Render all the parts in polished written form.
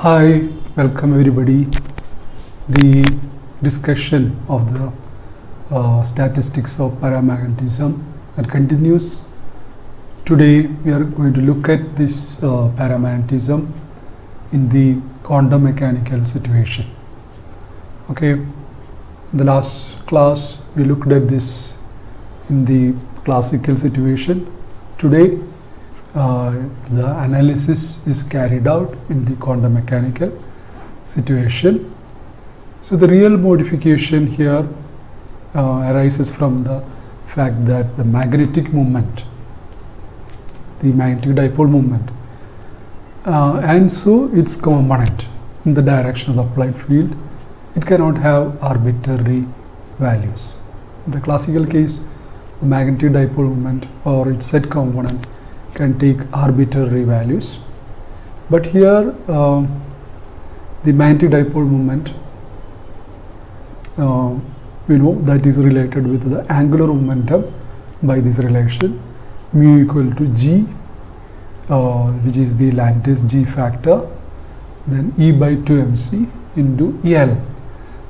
Hi, welcome everybody. The discussion of the statistics of paramagnetism that continues. Today we are going to look at this paramagnetism in the quantum mechanical situation. Okay, in the last class we looked at this in the classical situation. Today the analysis is carried out in the quantum mechanical situation. So the real modification here arises from the fact that the magnetic moment, the magnetic dipole moment, and so its component in the direction of the applied field, it cannot have arbitrary values. In the classical case, the magnetic dipole moment or its set component can take arbitrary values, but here the magnetic dipole moment we know that is related with the angular momentum by this relation mu equal to g, which is the Landes g factor, then E by 2 mc into L.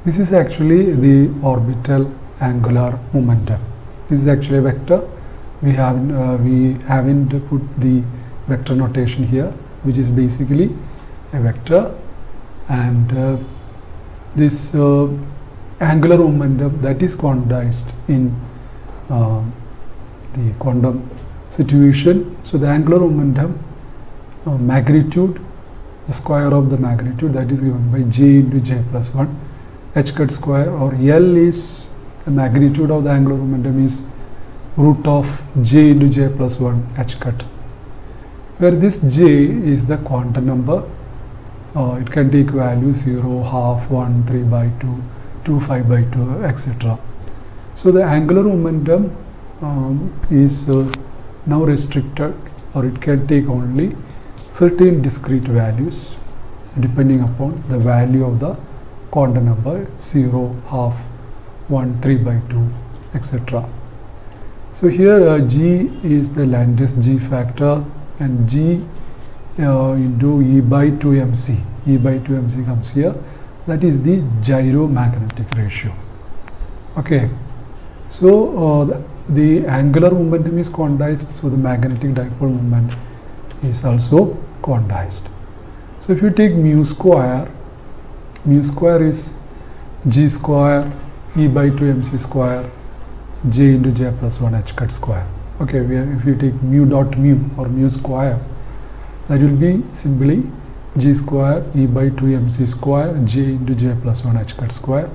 This is actually the orbital angular momentum. This is actually a vector. We haven't put the vector notation here, which is basically a vector, and this angular momentum that is quantized in the quantum situation. So the angular momentum magnitude, the square of the magnitude, that is given by j into j plus 1 h cut square, or L is the magnitude of the angular momentum is root of j into j plus 1 h cut, where this j is the quantum number. It can take values 0, half, 1, 3 by 2, 2, 5 by 2, etc. So the angular momentum is now restricted, or it can take only certain discrete values depending upon the value of the quantum number 0, half, 1, 3 by 2, etc. So here g is the Landes g factor, and g into E by 2 mc. E by 2 mc comes here. That is the gyromagnetic ratio. Okay. So the angular momentum is quantized, so the magnetic dipole moment is also quantized. So if you take mu square is g square E by 2 mc square j into j plus 1 h cut square. Okay, if you take mu dot mu or mu square, that will be simply g square E by 2 mc square j into j plus 1 h cut square.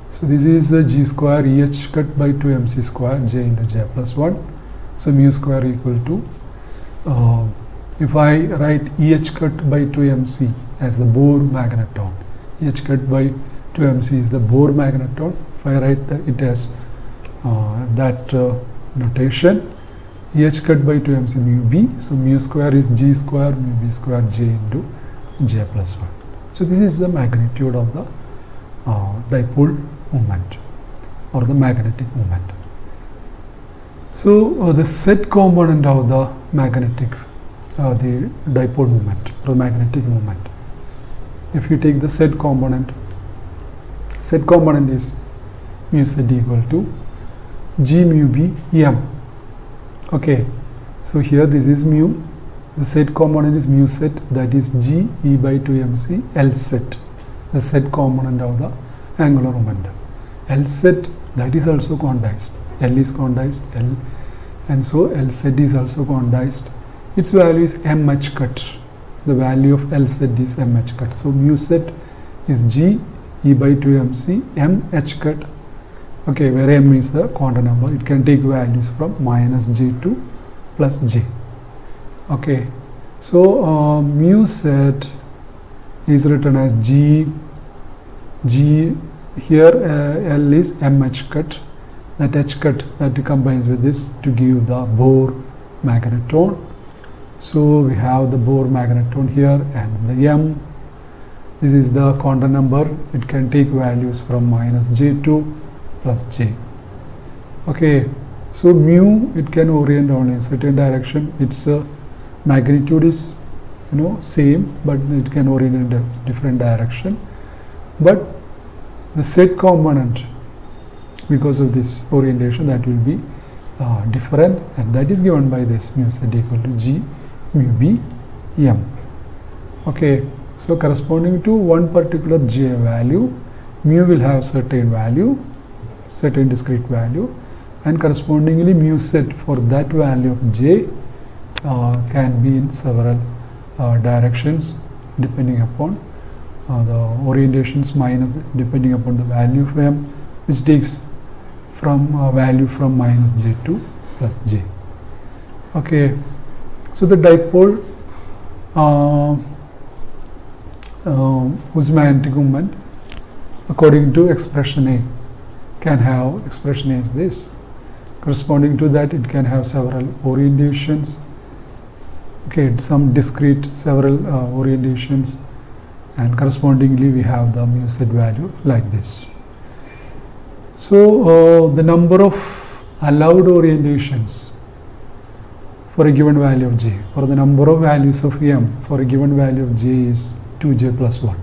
So this is g square E h cut by 2 mc square j into j plus 1. So mu square equal to, if I write E h cut by 2 mc as the Bohr magneton, E h cut by 2 mc is the Bohr magneton. If I write it as that notation, E h cut by 2 mc mu b, so mu square is g square mu b square j into j plus 1. So this is the magnitude of the dipole moment or the magnetic moment. So the set component of the magnetic the dipole moment or magnetic moment, if you take the set component is mu set equal to g mu b m. Okay, so here this is mu, the set component is mu set, that is g E by 2 mc L set, the set component of the angular momentum. L set, that is also quantized, L is quantized, L, and so L set is also quantized. Its value is m h cut, the value of L set is m h cut. So mu set is g E by 2 mc m h cut. Okay, where m is the quantum number, it can take values from minus j to plus j. Okay, so mu set is written as g here, L is m h cut, that h cut that combines with this to give the Bohr magneton. So we have the Bohr magneton here, and the m, this is the quantum number, it can take values from minus j to plus j. Okay, so mu, it can orient only in certain direction. Its magnitude is same, but it can orient in a different direction. But the set component, because of this orientation, that will be different, and that is given by this mu z equal to G mu B M. Okay, so corresponding to one particular J value, mu will have certain value, certain discrete value, and correspondingly mu set for that value of J can be in several directions depending upon the orientations minus depending upon the value of M, which takes from value from minus J to plus J. Okay, so the dipole whose magnetic moment according to expression A can have expression A is this. Corresponding to that, it can have several orientations. Okay, some discrete several orientations, and correspondingly we have the mu z value like this. So the number of allowed orientations for a given value of J, or the number of values of M for a given value of J is 2J plus 1.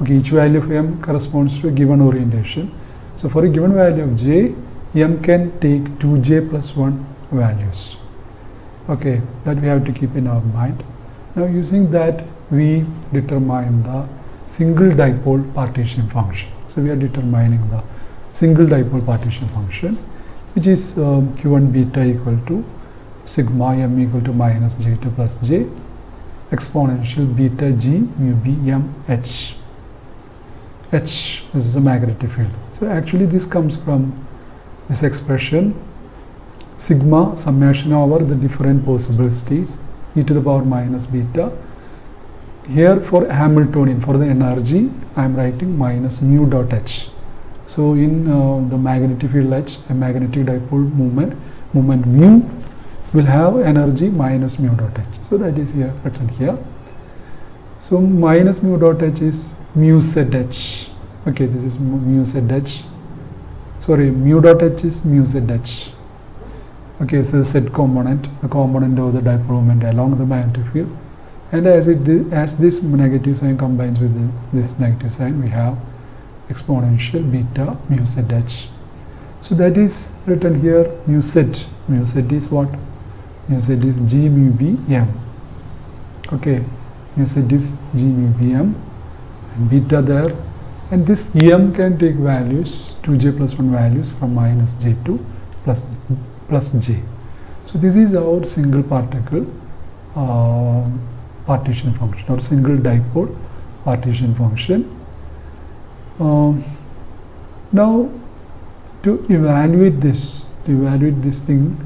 Okay, each value of M corresponds to a given orientation. So for a given value of J, M can take 2J plus 1 values. Okay, that we have to keep in our mind. Now using that, we determine the single dipole partition function. So we are determining the single dipole partition function, which is Q1 beta equal to sigma M equal to minus J2 plus J exponential beta G mu B M H. H is the magnetic field. So actually this comes from this expression sigma summation over the different possible states e to the power minus beta. Here for Hamiltonian, for the energy, I am writing minus mu dot H. So in the magnetic field H, a magnetic dipole moment mu will have energy minus mu dot H. So that is here written here. So minus mu dot H is mu z H. Okay, this is mu z H. Sorry, mu dot H is mu z H. Okay, so the z component, the component of the dipole moment along the magnetic field, and as this negative sign combines with this negative sign, we have exponential beta mu z H. So that is written here mu z. Mu z is what? Mu z is G mu B M. Okay, mu z is G mu B M, and beta there, and this M can take values 2J plus 1 values from minus J to plus J. So this is our single particle partition function, or single dipole partition function. Now to evaluate this thing,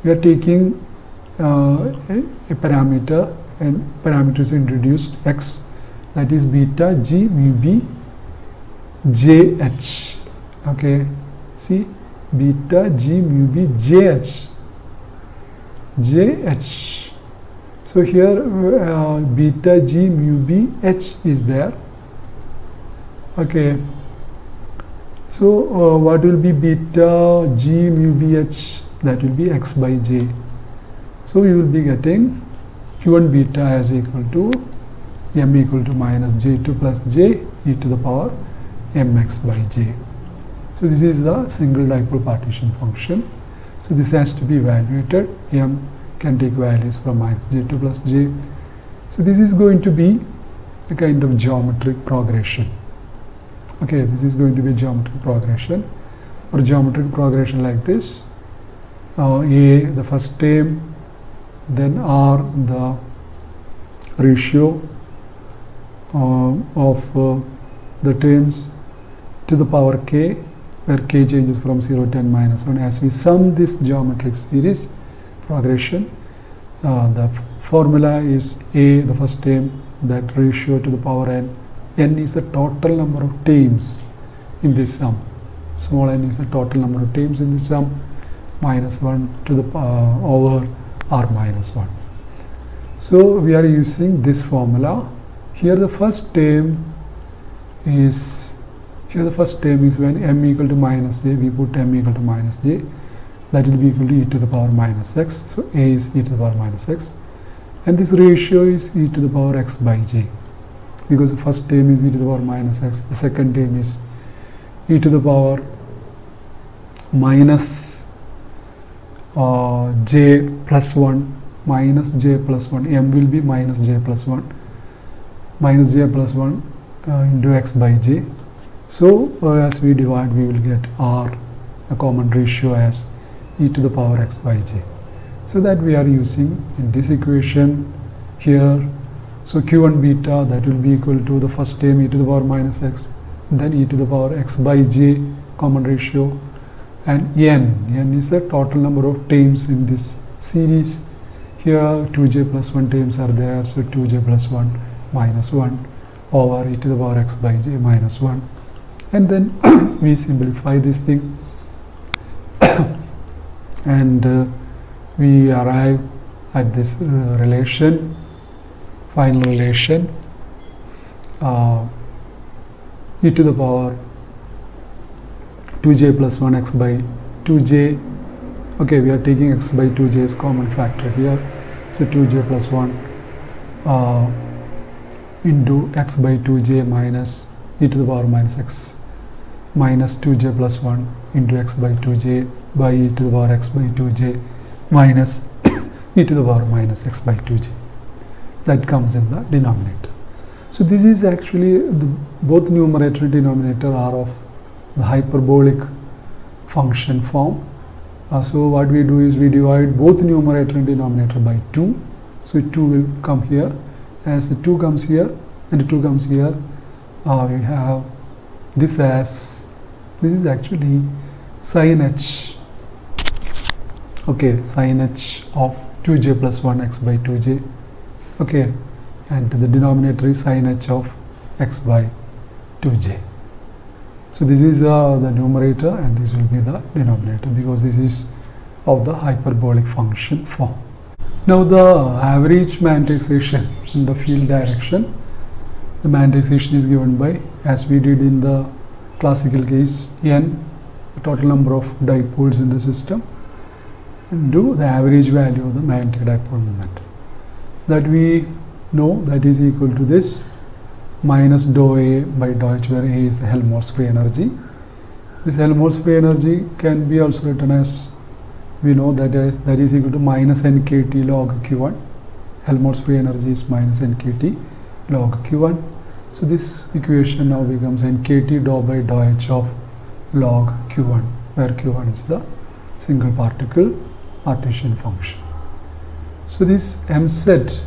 we are taking a parameter, and parameter is introduced x, that is beta G mu B J H. Okay, see, beta G mu B J H. So here beta G mu B H is there. Okay, so what will be beta G mu B H? That will be x by J. So we will be getting Q1 beta as equal to M equal to minus J2 plus J e to the power mx by J. So this is the single dipole partition function. So this has to be evaluated. M can take values from minus J2 plus J. So this is going to be a kind of geometric progression. Okay, this is going to be geometric progression, or geometric progression like this. A, the first term, then R, the ratio of the terms to the power k, where k changes from 0 to n minus 1. As we sum this geometric series progression, the formula is A, the first term, that ratio to the power n. N is the total number of terms in this sum. Small n is the total number of terms in this sum, minus 1 to the over r minus 1. So we are using this formula. Here the first term is when m equal to minus j, we put m equal to minus j, that will be equal to e to the power minus x. So a is e to the power minus x, and this ratio is e to the power x by j, because the first term is e to the power minus x, the second term is e to the power minus j plus 1 minus j plus 1, m will be minus j plus 1 into x by j. So as we divide, we will get r, the common ratio, as e to the power x by j. So that we are using in this equation here. So q1 beta, that will be equal to the first term e to the power minus x, then e to the power x by j, common ratio, and n is the total number of terms in this series. Here 2j plus 1 terms are there, so 2j plus 1 minus 1 over e to the power x by j minus 1, and then we simplify this thing and we arrive at this relation, final relation, e to the power 2j plus 1 x by 2j. Okay, we are taking x by 2j as common factor here, so 2j plus 1 into x by 2j minus e to the power minus x minus 2j plus 1 into x by 2j by e to the power x by 2j minus e to the power minus x by 2j. That comes in the denominator. So this is actually both numerator and denominator are of the hyperbolic function form. So what we do is we divide both numerator and denominator by 2. So 2 will come here. As the 2 comes here and the 2 comes here, we have this as, this is actually sin h. Okay, sin h of 2j plus 1 x by 2j. Okay, and the denominator is sin h of x by 2j. So this is the numerator and this will be the denominator, because this is of the hyperbolic function form. Now the average magnetization in the field direction, the magnetization is given by, as we did in the classical case, n, the total number of dipoles in the system, and do the average value of the magnetic dipole moment. That we know that is equal to this minus dou A by dou H, where A is the Helmholtz free energy. This Helmholtz free energy can be also written as, we know that is equal to minus nkt log q1. Helmholtz free energy is minus nkt log q1. So this equation now becomes nkt dou by dou H of log q1, where q1 is the single particle partition function. So this m set,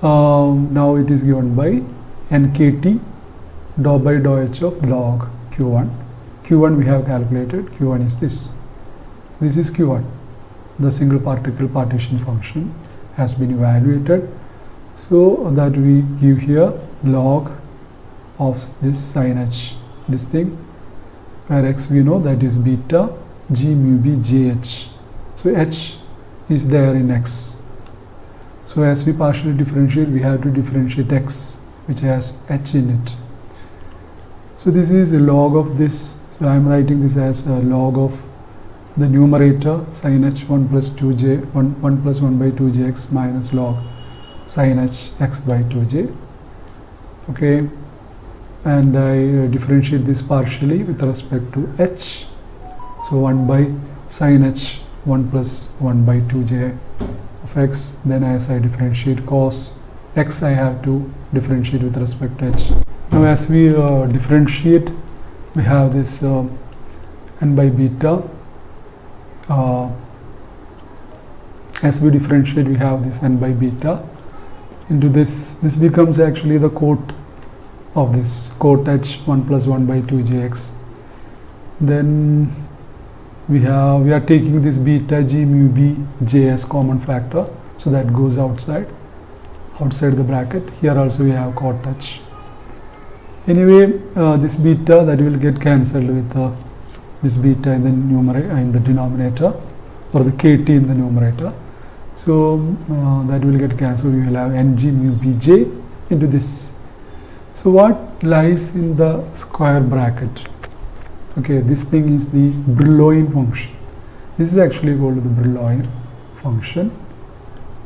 now it is given by nkt dou by dou H of log q1. q1 we have calculated, q1 is this. This is q1. The single particle partition function has been evaluated, so that we give here log of this sin h, this thing, where x we know that is beta g mu b jh. So h is there in x. So as we partially differentiate, we have to differentiate x, which has h in it. So this is a log of this. So I am writing this as a log of the numerator sin h 1 plus 2j 1 plus 1 by 2jx minus log sin h x by 2j. Okay, and I differentiate this partially with respect to h. So 1 by sin h 1 plus 1 by 2j of x. Then as I differentiate cos x, I have to differentiate with respect to h. Now as we differentiate, we have this n by beta. As we differentiate, we have this n by beta into this. This becomes actually the quote of this, quote h 1 plus 1 by 2jx. Then we are taking this beta g mu b j as common factor, so that goes outside the bracket. Here also we have quote h. Anyway, this beta, that will get cancelled with this beta in the numerator, in the denominator, or the kt in the numerator. So that will get cancelled. We will have ng mu bj into this. So what lies in the square bracket? Okay, this thing is the Brillouin function. This is actually called the Brillouin function.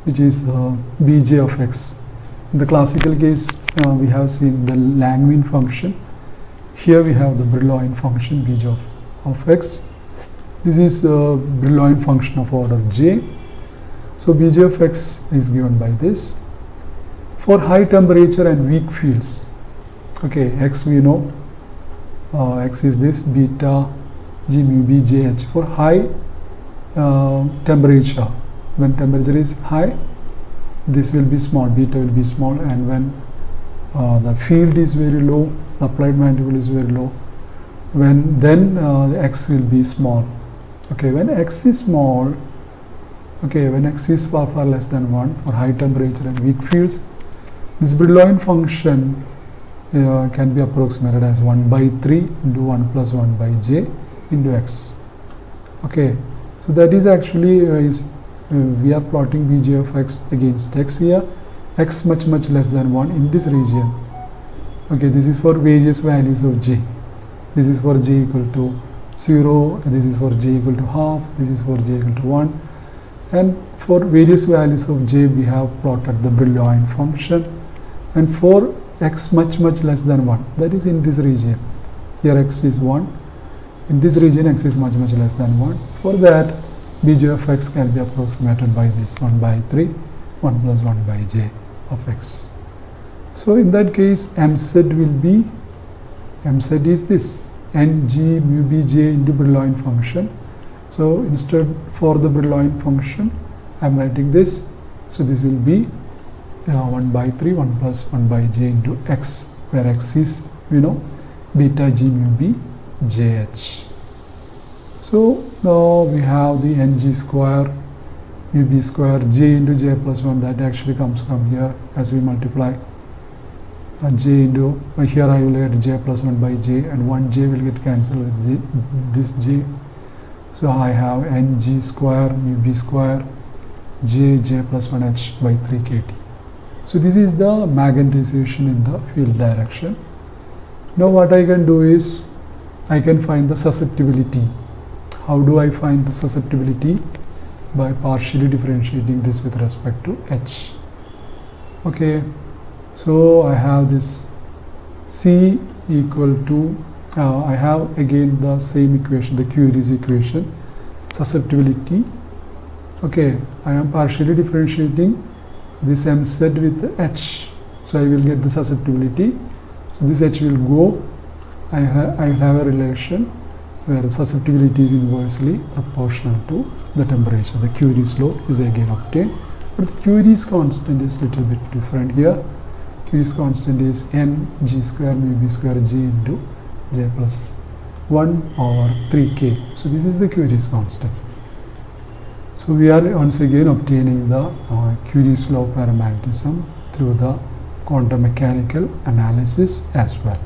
which is Bj of x. In the classical case, we have seen the Langevin function. Here we have the Brillouin function Bj of x. This is a Brillouin function of order j. So Bj of x is given by this. For high temperature and weak fields, okay, x we know, x is this beta g mu b j h. For high temperature, when temperature is high, this will be small, beta will be small, and when the field is very low, the applied magnitude is very low, then the x will be small. Okay, when x is small, okay, when x is far less than 1 for high temperature and weak fields, this Brillouin function can be approximated as 1 by 3 into 1 plus 1 by j into x. Okay, so that is actually we are plotting Bj of x against x here, x much less than 1 in this region. Okay, this is for various values of j. This is for j equal to 0, this is for j equal to half, this is for j equal to 1, and for various values of j we have plotted the Brillouin function, and for x much less than 1, that is in this region. Here x is 1, in this region x is much less than 1. For that, Bj of x can be approximated by this 1 by 3, 1 plus 1 by j of x. So in that case, mz will be, mz is this n g mu b j into Brillouin function. So instead, for the Brillouin function, I am writing this. So this will be 1 by 3, 1 plus 1 by j into x, where x is, beta g mu b j h. So now we have the ng square mu b square j into j plus 1, that actually comes from here as we multiply j into, here I will get j plus 1 by j, and 1 j will get cancelled with this j. So I have ng square mu b square j plus 1 h by 3 kt. So this is the magnetization in the field direction. Now what I can do is, I can find the susceptibility. How do I find the susceptibility? By partially differentiating this with respect to h. Okay, so I have this C equal to, I have again the same equation, the Curie's equation, susceptibility. Okay, I am partially differentiating this mz with h, so I will get the susceptibility. So this h will go, I will have a relation where the susceptibility is inversely proportional to the temperature. The Curie's law is again obtained, but the Curie's constant is little bit different here. Curie's constant is n g square mu b square j into j plus 1 over 3k. So this is the Curie's constant. So we are once again obtaining the Curie's law of paramagnetism through the quantum mechanical analysis as well.